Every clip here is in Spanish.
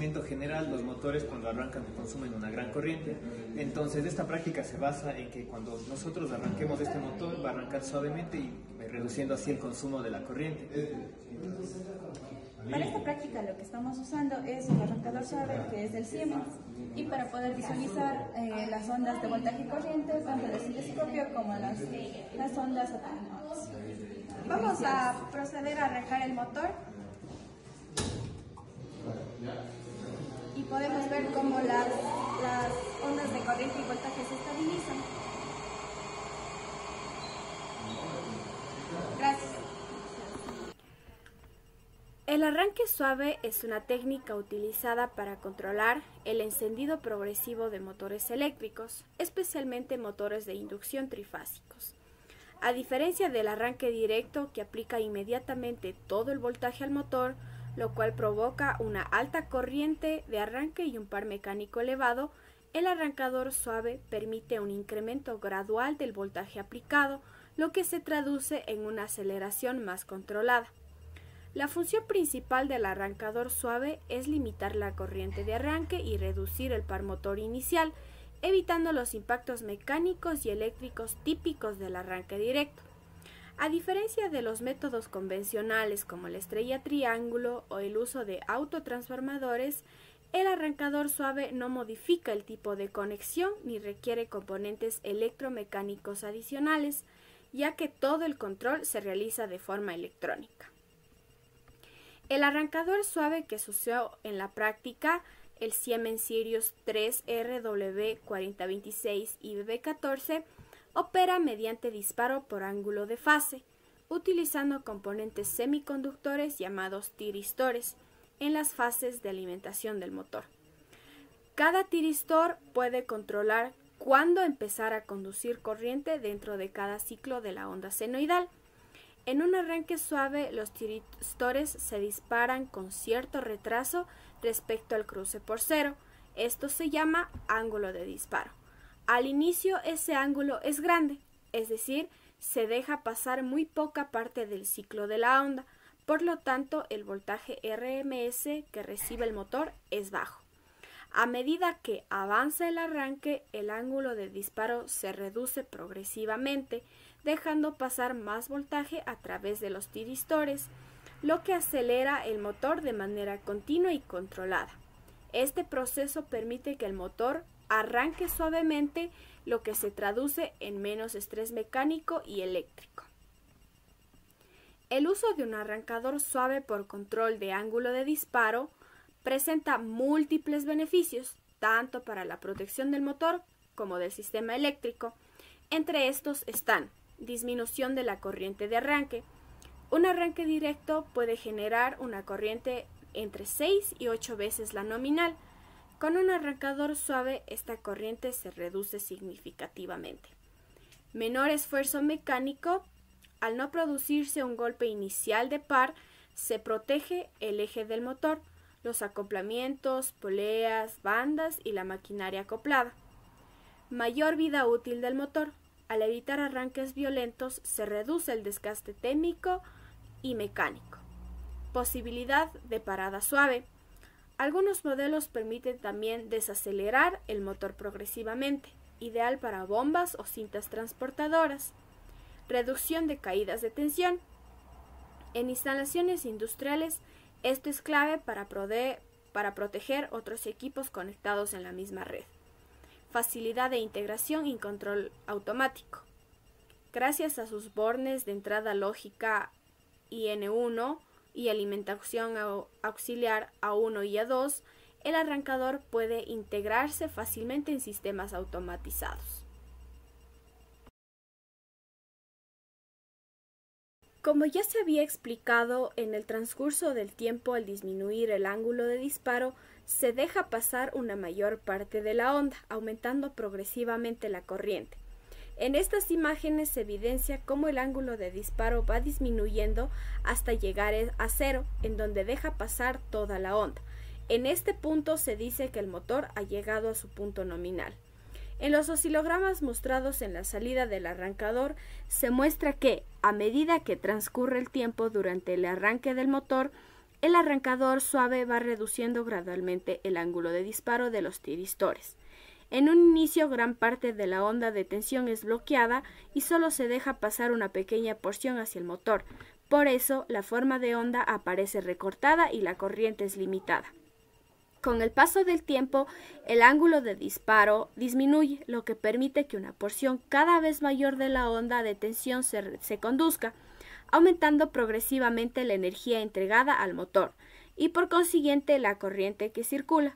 conocimiento general, los motores cuando arrancan consumen una gran corriente. Entonces esta práctica se basa en que cuando nosotros arranquemos este motor va a arrancar suavemente y reduciendo así el consumo de la corriente. Para esta práctica lo que estamos usando es un arrancador suave que es del Siemens, y para poder visualizar las ondas de voltaje y corriente tanto del osciloscopio como las ondas atenuadas. Vamos a proceder a arrancar el motor y podemos ver cómo las ondas de corriente y voltaje se estabilizan. Gracias. El arranque suave es una técnica utilizada para controlar el encendido progresivo de motores eléctricos, especialmente motores de inducción trifásicos. A diferencia del arranque directo, que aplica inmediatamente todo el voltaje al motor, lo cual provoca una alta corriente de arranque y un par mecánico elevado, el arrancador suave permite un incremento gradual del voltaje aplicado, lo que se traduce en una aceleración más controlada. La función principal del arrancador suave es limitar la corriente de arranque y reducir el par motor inicial, evitando los impactos mecánicos y eléctricos típicos del arranque directo. A diferencia de los métodos convencionales como la estrella triángulo o el uso de autotransformadores, el arrancador suave no modifica el tipo de conexión ni requiere componentes electromecánicos adicionales, ya que todo el control se realiza de forma electrónica. El arrancador suave que se usó en la práctica, el Siemens Sirius 3RW4026 y BB14, opera mediante disparo por ángulo de fase, utilizando componentes semiconductores llamados tiristores en las fases de alimentación del motor. Cada tiristor puede controlar cuándo empezar a conducir corriente dentro de cada ciclo de la onda senoidal. En un arranque suave, los tiristores se disparan con cierto retraso respecto al cruce por cero. Esto se llama ángulo de disparo. Al inicio ese ángulo es grande, es decir, se deja pasar muy poca parte del ciclo de la onda, por lo tanto el voltaje RMS que recibe el motor es bajo. A medida que avanza el arranque, el ángulo de disparo se reduce progresivamente, dejando pasar más voltaje a través de los tiristores, lo que acelera el motor de manera continua y controlada. Este proceso permite que el motor arranque suavemente, lo que se traduce en menos estrés mecánico y eléctrico. El uso de un arrancador suave por control de ángulo de disparo presenta múltiples beneficios, tanto para la protección del motor como del sistema eléctrico. Entre estos están disminución de la corriente de arranque. Un arranque directo puede generar una corriente entre 6 y 8 veces la nominal. Con un arrancador suave, esta corriente se reduce significativamente. Menor esfuerzo mecánico. Al no producirse un golpe inicial de par, se protege el eje del motor, los acoplamientos, poleas, bandas y la maquinaria acoplada. Mayor vida útil del motor. Al evitar arranques violentos, se reduce el desgaste térmico y mecánico. Posibilidad de parada suave. Algunos modelos permiten también desacelerar el motor progresivamente, ideal para bombas o cintas transportadoras. Reducción de caídas de tensión. En instalaciones industriales, esto es clave para proteger otros equipos conectados en la misma red. Facilidad de integración y control automático. Gracias a sus bornes de entrada lógica IN1 y alimentación auxiliar A1 y A2, el arrancador puede integrarse fácilmente en sistemas automatizados. Como ya se había explicado, en el transcurso del tiempo, al disminuir el ángulo de disparo, se deja pasar una mayor parte de la onda, aumentando progresivamente la corriente. En estas imágenes se evidencia cómo el ángulo de disparo va disminuyendo hasta llegar a cero, en donde deja pasar toda la onda. En este punto se dice que el motor ha llegado a su punto nominal. En los oscilogramas mostrados en la salida del arrancador se muestra que, a medida que transcurre el tiempo durante el arranque del motor, el arrancador suave va reduciendo gradualmente el ángulo de disparo de los tiristores. En un inicio, gran parte de la onda de tensión es bloqueada y solo se deja pasar una pequeña porción hacia el motor. Por eso, la forma de onda aparece recortada y la corriente es limitada. Con el paso del tiempo, el ángulo de disparo disminuye, lo que permite que una porción cada vez mayor de la onda de tensión se conduzca, aumentando progresivamente la energía entregada al motor y por consiguiente la corriente que circula.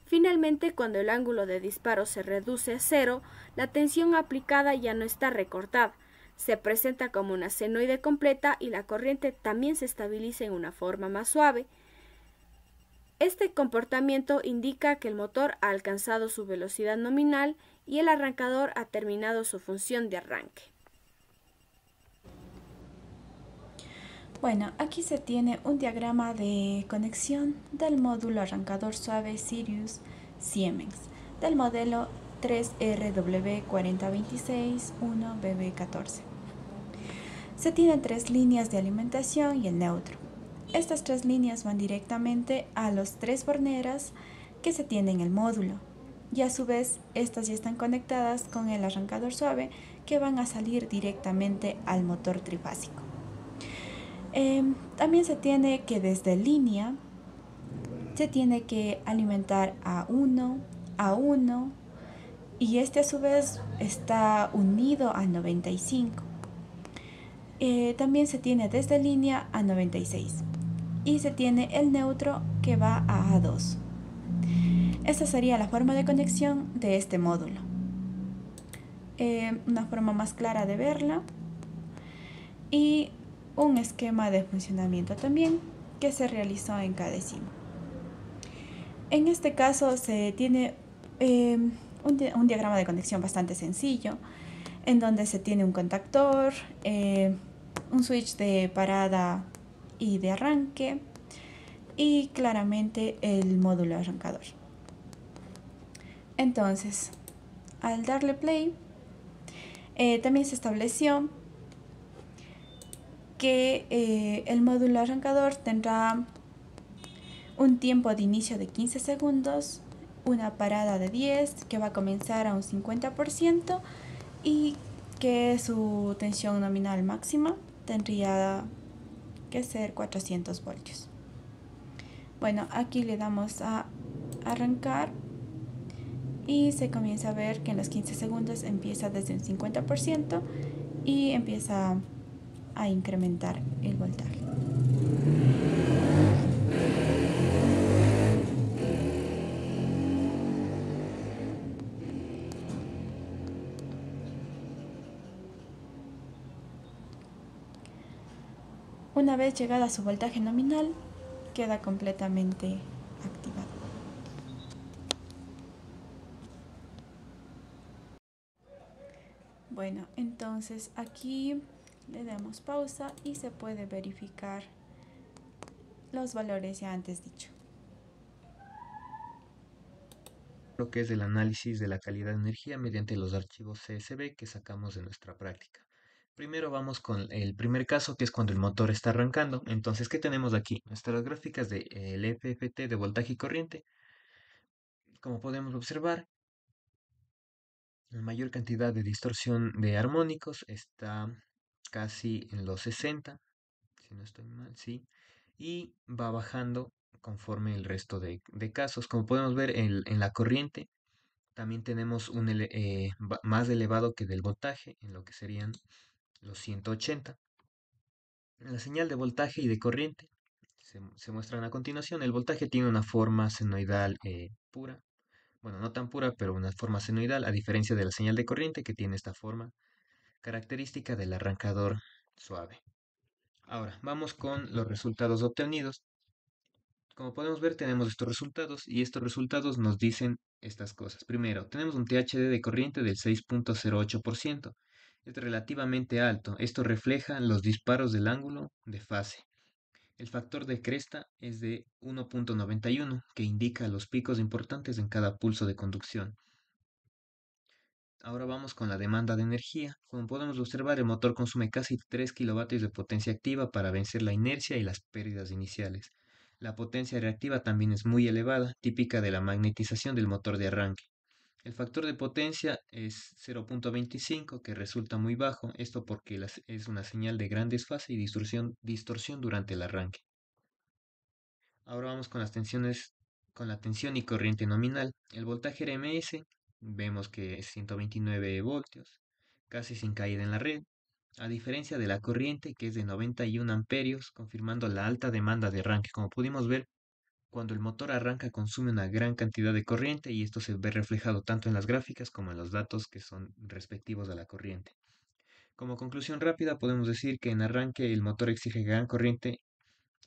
Finalmente, cuando el ángulo de disparo se reduce a cero, la tensión aplicada ya no está recortada, se presenta como una senoide completa y la corriente también se estabiliza en una forma más suave. Este comportamiento indica que el motor ha alcanzado su velocidad nominal y el arrancador ha terminado su función de arranque. Bueno, aquí se tiene un diagrama de conexión del módulo arrancador suave Sirius Siemens del modelo 3RW40261BB14. Se tienen tres líneas de alimentación y el neutro. Estas tres líneas van directamente a los tres borneras que se tienen en el módulo y a su vez estas ya están conectadas con el arrancador suave que van a salir directamente al motor trifásico. También se tiene que desde línea se tiene que alimentar a uno y este a su vez está unido a 95. También se tiene desde línea a 96 y se tiene el neutro que va a A2. Esta sería la forma de conexión de este módulo. Una forma más clara de verla y un esquema de funcionamiento también que se realizó en cada CIM. En este caso se tiene un diagrama de conexión bastante sencillo en donde se tiene un contactor, un switch de parada y de arranque y claramente el módulo arrancador. Entonces, al darle play, también se estableció que el módulo arrancador tendrá un tiempo de inicio de 15 segundos, una parada de 10 que va a comenzar a un 50% y que su tensión nominal máxima tendría que ser 400 voltios. Bueno, aquí le damos a arrancar y se comienza a ver que en los 15 segundos empieza desde un 50% y empieza a incrementar el voltaje. Una vez llegada a su voltaje nominal, queda completamente activado. Bueno, entonces aquí le damos pausa y se puede verificar los valores ya antes dicho. Lo que es el análisis de la calidad de energía mediante los archivos CSV que sacamos de nuestra práctica. Primero vamos con el primer caso, que es cuando el motor está arrancando. Entonces, ¿qué tenemos aquí? Nuestras gráficas del FFT de voltaje y corriente. Como podemos observar, la mayor cantidad de distorsión de armónicos está casi en los 60, si no estoy mal, sí, y va bajando conforme el resto de casos. Como podemos ver en la corriente, también tenemos un más elevado que del voltaje, en lo que serían los 180. La señal de voltaje y de corriente se muestran a continuación. El voltaje tiene una forma senoidal pura, bueno, no tan pura, pero una forma senoidal, a diferencia de la señal de corriente que tiene esta forma característica del arrancador suave. Ahora, vamos con los resultados obtenidos. Como podemos ver, tenemos estos resultados y estos resultados nos dicen estas cosas. Primero, tenemos un THD de corriente del 6.08%. Es relativamente alto. Esto refleja los disparos del ángulo de fase. El factor de cresta es de 1.91, que indica los picos importantes en cada pulso de conducción. Ahora vamos con la demanda de energía. Como podemos observar, el motor consume casi 3 kilovatios de potencia activa para vencer la inercia y las pérdidas iniciales. La potencia reactiva también es muy elevada, típica de la magnetización del motor de arranque. El factor de potencia es 0.25, que resulta muy bajo, esto porque es una señal de gran desfase y distorsión durante el arranque. Ahora vamos con las tensiones, con la tensión y corriente nominal. El voltaje RMS, vemos que es 129 voltios, casi sin caída en la red, a diferencia de la corriente, que es de 91 amperios, confirmando la alta demanda de arranque. Como pudimos ver, cuando el motor arranca consume una gran cantidad de corriente y esto se ve reflejado tanto en las gráficas como en los datos que son respectivos a la corriente. Como conclusión rápida, podemos decir que en arranque el motor exige gran corriente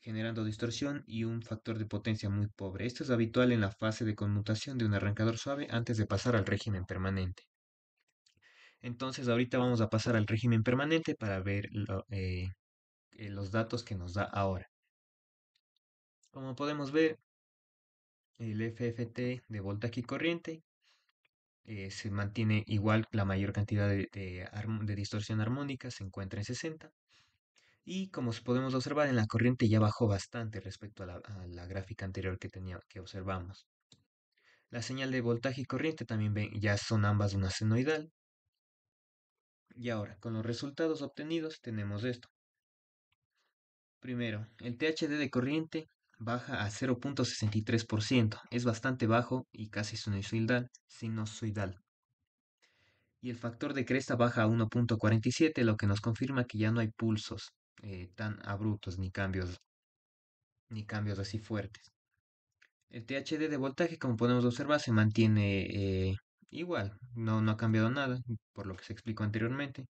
generando distorsión y un factor de potencia muy pobre. Esto es habitual en la fase de conmutación de un arrancador suave antes de pasar al régimen permanente. Entonces ahorita vamos a pasar al régimen permanente para ver los datos que nos da ahora. Como podemos ver, el FFT de voltaje y corriente se mantiene igual, la mayor cantidad de distorsión armónica se encuentra en 60. Y como podemos observar, en la corriente ya bajó bastante respecto a la gráfica anterior que observamos. La señal de voltaje y corriente también ya son ambas una senoidal. Y ahora, con los resultados obtenidos tenemos esto. Primero, el THD de corriente baja a 0.63%. Es bastante bajo y casi sinusoidal. Y el factor de cresta baja a 1.47, lo que nos confirma que ya no hay pulsos tan abruptos ni cambios así fuertes. El THD de voltaje, como podemos observar, se mantiene igual, no ha cambiado nada, por lo que se explicó anteriormente.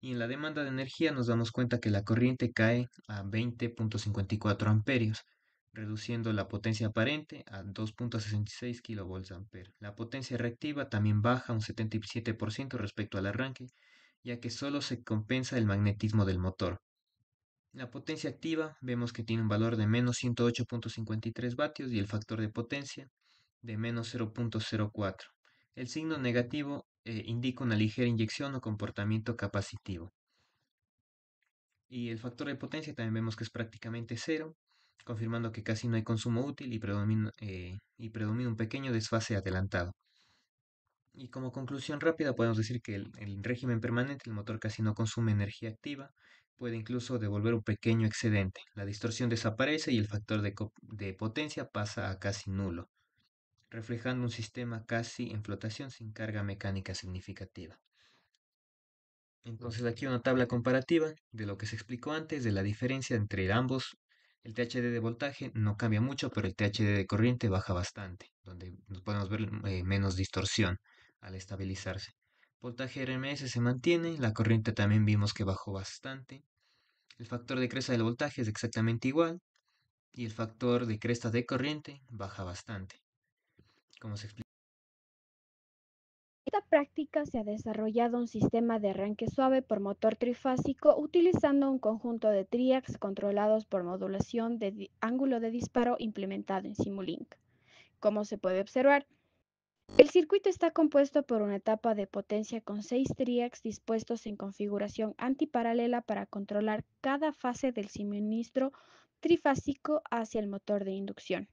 Y en la demanda de energía nos damos cuenta que la corriente cae a 20.54 amperios, reduciendo la potencia aparente a 2.66 kilovolts ampere. La potencia reactiva también baja un 77% respecto al arranque, ya que solo se compensa el magnetismo del motor. La potencia activa vemos que tiene un valor de menos 108.53 vatios y el factor de potencia de menos 0.04. El signo negativo indica una ligera inyección o comportamiento capacitivo. Y el factor de potencia también vemos que es prácticamente cero, confirmando que casi no hay consumo útil y predomina un pequeño desfase adelantado. Y como conclusión rápida podemos decir que el régimen permanente, el motor casi no consume energía activa, puede incluso devolver un pequeño excedente. La distorsión desaparece y el factor de potencia pasa a casi nulo, reflejando un sistema casi en flotación sin carga mecánica significativa. Entonces aquí una tabla comparativa de lo que se explicó antes, de la diferencia entre ambos. El THD de voltaje no cambia mucho, pero el THD de corriente baja bastante, donde podemos ver menos distorsión al estabilizarse. Voltaje RMS se mantiene, la corriente también vimos que bajó bastante. El factor de cresta del voltaje es exactamente igual y el factor de cresta de corriente baja bastante. Como se explica. En esta práctica se ha desarrollado un sistema de arranque suave por motor trifásico utilizando un conjunto de triacs controlados por modulación de ángulo de disparo implementado en Simulink. Como se puede observar, el circuito está compuesto por una etapa de potencia con 6 triacs dispuestos en configuración antiparalela para controlar cada fase del suministro trifásico hacia el motor de inducción.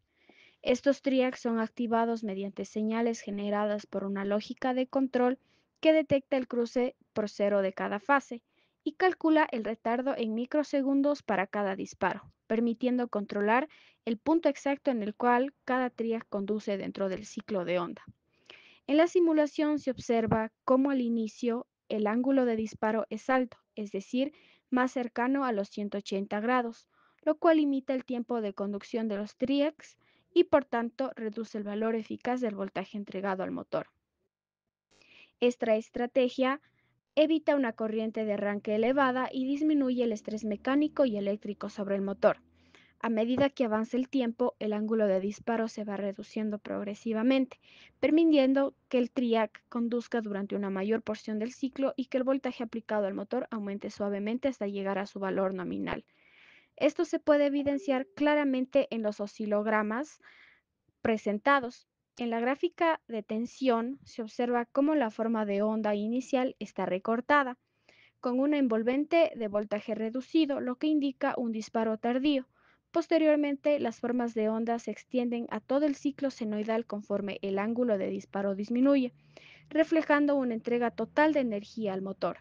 Estos triacs son activados mediante señales generadas por una lógica de control que detecta el cruce por cero de cada fase y calcula el retardo en microsegundos para cada disparo, permitiendo controlar el punto exacto en el cual cada triac conduce dentro del ciclo de onda. En la simulación se observa cómo al inicio el ángulo de disparo es alto, es decir, más cercano a los 180 grados, lo cual limita el tiempo de conducción de los triacs y por tanto reduce el valor eficaz del voltaje entregado al motor. Esta estrategia evita una corriente de arranque elevada y disminuye el estrés mecánico y eléctrico sobre el motor. A medida que avanza el tiempo, el ángulo de disparo se va reduciendo progresivamente, permitiendo que el triac conduzca durante una mayor porción del ciclo y que el voltaje aplicado al motor aumente suavemente hasta llegar a su valor nominal. Esto se puede evidenciar claramente en los oscilogramas presentados. En la gráfica de tensión se observa cómo la forma de onda inicial está recortada, con una envolvente de voltaje reducido, lo que indica un disparo tardío, Posteriormente, las formas de onda se extienden a todo el ciclo senoidal conforme el ángulo de disparo disminuye, reflejando una entrega total de energía al motor.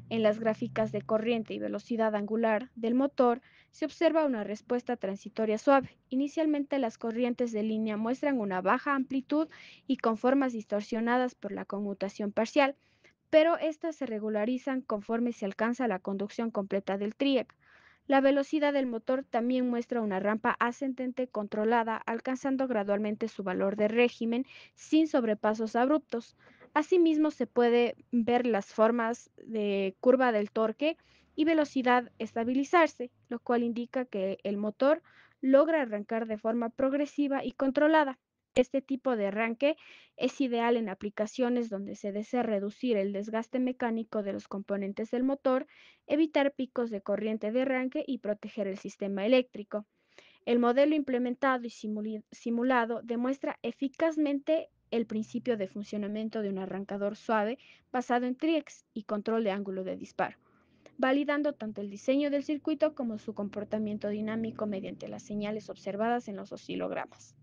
En las gráficas de corriente y velocidad angular del motor se observa una respuesta transitoria suave. Inicialmente las corrientes de línea muestran una baja amplitud y con formas distorsionadas por la conmutación parcial, pero estas se regularizan conforme se alcanza la conducción completa del tríac. La velocidad del motor también muestra una rampa ascendente controlada, alcanzando gradualmente su valor de régimen sin sobrepasos abruptos. Asimismo, se puede ver las formas de curva del torque y velocidad estabilizarse, lo cual indica que el motor logra arrancar de forma progresiva y controlada. Este tipo de arranque es ideal en aplicaciones donde se desea reducir el desgaste mecánico de los componentes del motor, evitar picos de corriente de arranque y proteger el sistema eléctrico. El modelo implementado y simulado demuestra eficazmente el principio de funcionamiento de un arrancador suave basado en TRIEX y control de ángulo de disparo, validando tanto el diseño del circuito como su comportamiento dinámico mediante las señales observadas en los oscilogramas.